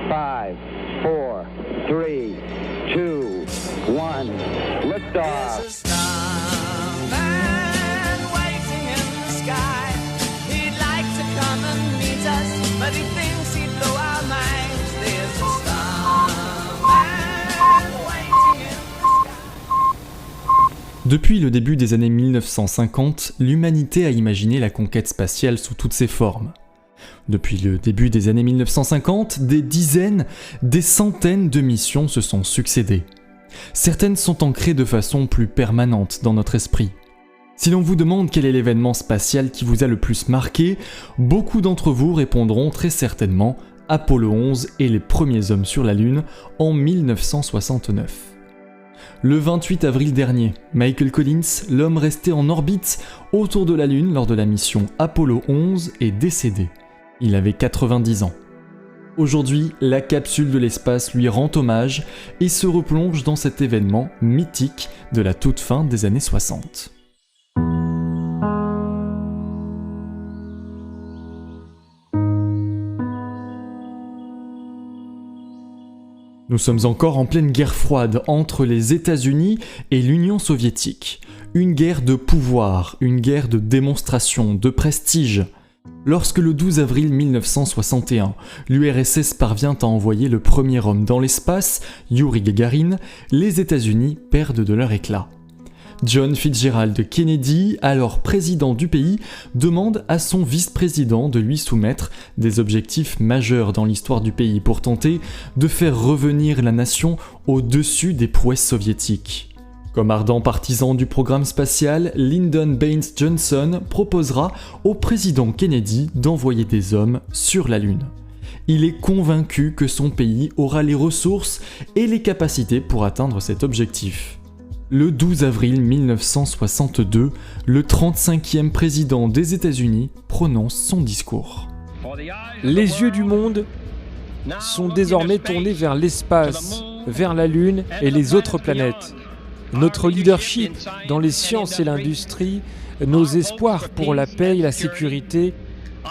5, 4, 3, 2, 1, liftoff. There's a starman waiting in the sky. He'd like to come and meet us, but he thinks he'd blow our minds. There's a starman waiting in the sky. Depuis le début des années 1950, l'humanité a imaginé la conquête spatiale sous toutes ses formes. Depuis le début des années 1950, des dizaines, des centaines de missions se sont succédées. Certaines sont ancrées de façon plus permanente dans notre esprit. Si l'on vous demande quel est l'événement spatial qui vous a le plus marqué, beaucoup d'entre vous répondront très certainement Apollo 11 et les premiers hommes sur la Lune en 1969. Le 28 avril dernier, Michael Collins, l'homme resté en orbite autour de la Lune lors de la mission Apollo 11, est décédé. Il avait 90 ans. Aujourd'hui, la capsule de l'espace lui rend hommage et se replonge dans cet événement mythique de la toute fin des années 60. Nous sommes encore en pleine guerre froide entre les États-Unis et l'Union soviétique. Une guerre de pouvoir, une guerre de démonstration, de prestige. Lorsque le 12 avril 1961, l'URSS parvient à envoyer le premier homme dans l'espace, Yuri Gagarin, les États-Unis perdent de leur éclat. John Fitzgerald Kennedy, alors président du pays, demande à son vice-président de lui soumettre des objectifs majeurs dans l'histoire du pays pour tenter de faire revenir la nation au-dessus des prouesses soviétiques. Comme ardent partisan du programme spatial, Lyndon Baines Johnson proposera au président Kennedy d'envoyer des hommes sur la Lune. Il est convaincu que son pays aura les ressources et les capacités pour atteindre cet objectif. Le 12 avril 1962, le 35e président des États-Unis prononce son discours. Les yeux du monde sont désormais tournés vers l'espace, vers la Lune et les autres planètes. Notre leadership dans les sciences et l'industrie, nos espoirs pour la paix et la sécurité,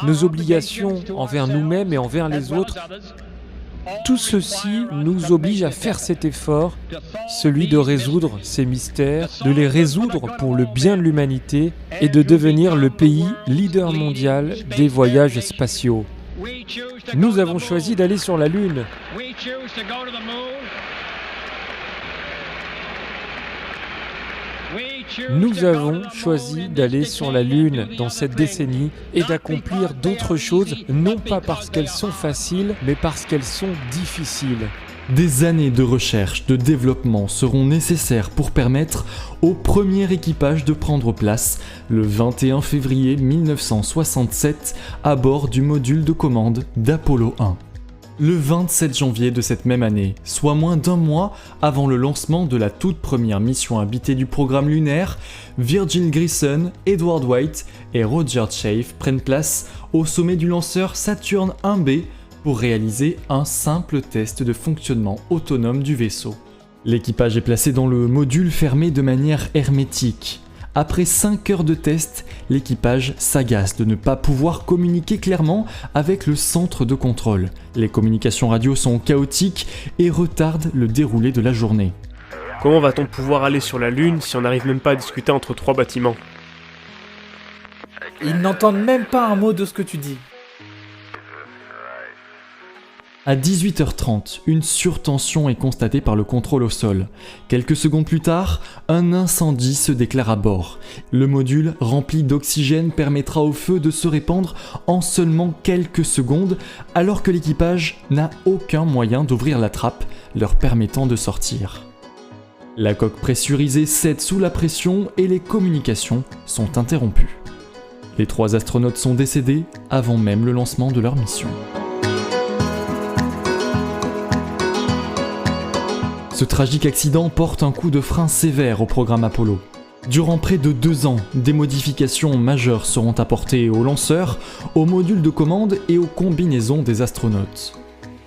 nos obligations envers nous-mêmes et envers les autres, tout ceci nous oblige à faire cet effort, celui de résoudre ces mystères, de les résoudre pour le bien de l'humanité et de devenir le pays leader mondial des voyages spatiaux. Nous avons choisi d'aller sur la Lune. Nous avons choisi d'aller sur la Lune dans cette décennie et d'accomplir d'autres choses, non pas parce qu'elles sont faciles, mais parce qu'elles sont difficiles. Des années de recherche, de développement seront nécessaires pour permettre au premier équipage de prendre place le 21 février 1967 à bord du module de commande d'Apollo 1. Le 27 janvier de cette même année, soit moins d'un mois avant le lancement de la toute première mission habitée du programme lunaire, Virgil Grissom, Edward White et Roger Chaffee prennent place au sommet du lanceur Saturn 1B pour réaliser un simple test de fonctionnement autonome du vaisseau. L'équipage est placé dans le module fermé de manière hermétique. Après 5 heures de test, l'équipage s'agace de ne pas pouvoir communiquer clairement avec le centre de contrôle. Les communications radio sont chaotiques et retardent le déroulé de la journée. Comment va-t-on pouvoir aller sur la Lune si on n'arrive même pas à discuter entre 3 bâtiments ? Ils n'entendent même pas un mot de ce que tu dis. À 18h30, une surtension est constatée par le contrôle au sol. Quelques secondes plus tard, un incendie se déclare à bord. Le module rempli d'oxygène permettra au feu de se répandre en seulement quelques secondes, alors que l'équipage n'a aucun moyen d'ouvrir la trappe, leur permettant de sortir. La coque pressurisée cède sous la pression et les communications sont interrompues. Les 3 astronautes sont décédés avant même le lancement de leur mission. Ce tragique accident porte un coup de frein sévère au programme Apollo. Durant près de 2 ans, des modifications majeures seront apportées aux lanceurs, aux modules de commande et aux combinaisons des astronautes.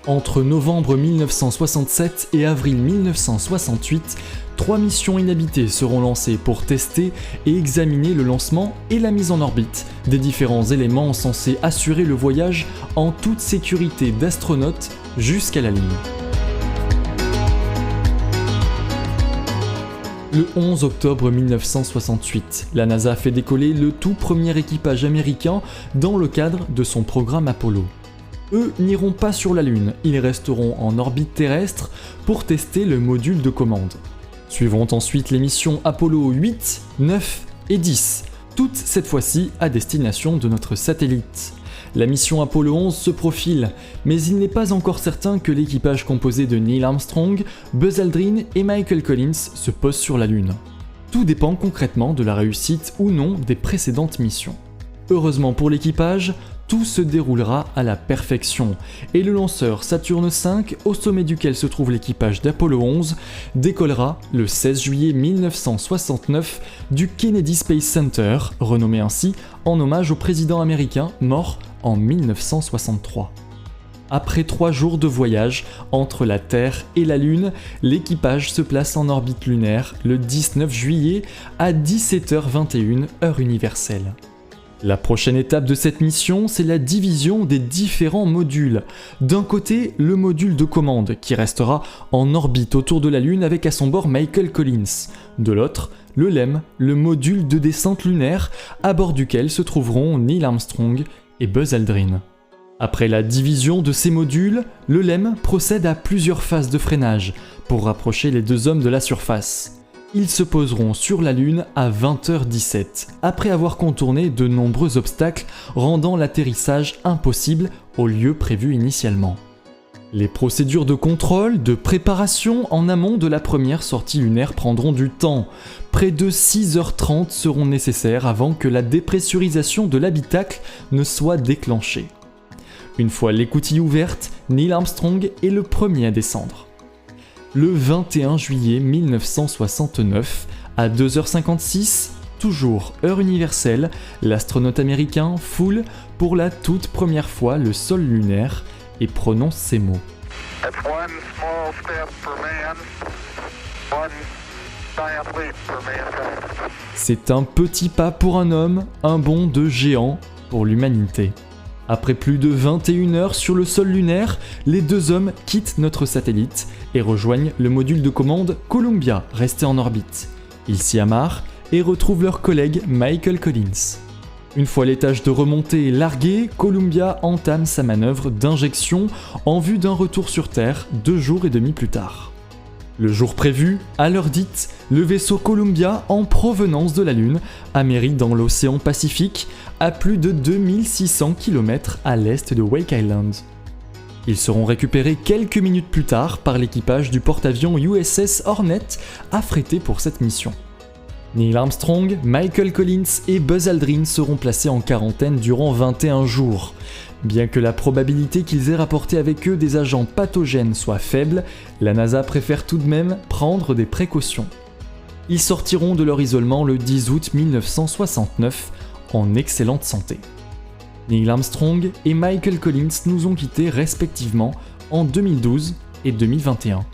Entre novembre 1967 et avril 1968, 3 missions inhabitées seront lancées pour tester et examiner le lancement et la mise en orbite des différents éléments censés assurer le voyage en toute sécurité d'astronautes jusqu'à la Lune. Le 11 octobre 1968, la NASA fait décoller le tout premier équipage américain dans le cadre de son programme Apollo. Eux n'iront pas sur la Lune, ils resteront en orbite terrestre pour tester le module de commande. Suivront ensuite les missions Apollo 8, 9 et 10, toutes cette fois-ci à destination de notre satellite. La mission Apollo 11 se profile, mais il n'est pas encore certain que l'équipage composé de Neil Armstrong, Buzz Aldrin et Michael Collins se pose sur la Lune. Tout dépend concrètement de la réussite ou non des précédentes missions. Heureusement pour l'équipage, tout se déroulera à la perfection, et le lanceur Saturn V, au sommet duquel se trouve l'équipage d'Apollo 11, décollera le 16 juillet 1969 du Kennedy Space Center, renommé ainsi en hommage au président américain mort en 1963. Après 3 jours de voyage entre la Terre et la Lune, l'équipage se place en orbite lunaire le 19 juillet à 17h21 heure universelle. La prochaine étape de cette mission, c'est la division des différents modules. D'un côté, le module de commande, qui restera en orbite autour de la Lune avec à son bord Michael Collins. De l'autre, le LEM, le module de descente lunaire, à bord duquel se trouveront Neil Armstrong et Buzz Aldrin. Après la division de ces modules, le LEM procède à plusieurs phases de freinage pour rapprocher les deux hommes de la surface. Ils se poseront sur la Lune à 20h17, après avoir contourné de nombreux obstacles rendant l'atterrissage impossible au lieu prévu initialement. Les procédures de contrôle, de préparation en amont de la première sortie lunaire prendront du temps. Près de 6h30 seront nécessaires avant que la dépressurisation de l'habitacle ne soit déclenchée. Une fois l'écoutille ouverte, Neil Armstrong est le premier à descendre. Le 21 juillet 1969, à 2h56, toujours heure universelle, l'astronaute américain foule pour la toute première fois le sol lunaire et prononce ces mots. C'est un petit pas pour un homme, un bond de géant pour l'humanité. Après plus de 21 heures sur le sol lunaire, les deux hommes quittent notre satellite et rejoignent le module de commande Columbia, resté en orbite. Ils s'y amarrent et retrouvent leur collègue Michael Collins. Une fois l'étage de remontée largué, Columbia entame sa manœuvre d'injection en vue d'un retour sur Terre 2 jours et demi plus tard. Le jour prévu, à l'heure dite, le vaisseau Columbia en provenance de la Lune amérit dans l'océan Pacifique à plus de 2600 km à l'est de Wake Island. Ils seront récupérés quelques minutes plus tard par l'équipage du porte-avions USS Hornet affrété pour cette mission. Neil Armstrong, Michael Collins et Buzz Aldrin seront placés en quarantaine durant 21 jours. Bien que la probabilité qu'ils aient rapporté avec eux des agents pathogènes soit faible, la NASA préfère tout de même prendre des précautions. Ils sortiront de leur isolement le 10 août 1969 en excellente santé. Neil Armstrong et Michael Collins nous ont quittés respectivement en 2012 et 2021.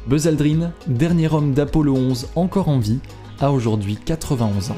Buzz Aldrin, dernier homme d'Apollo 11 encore en vie, a aujourd'hui 91 ans.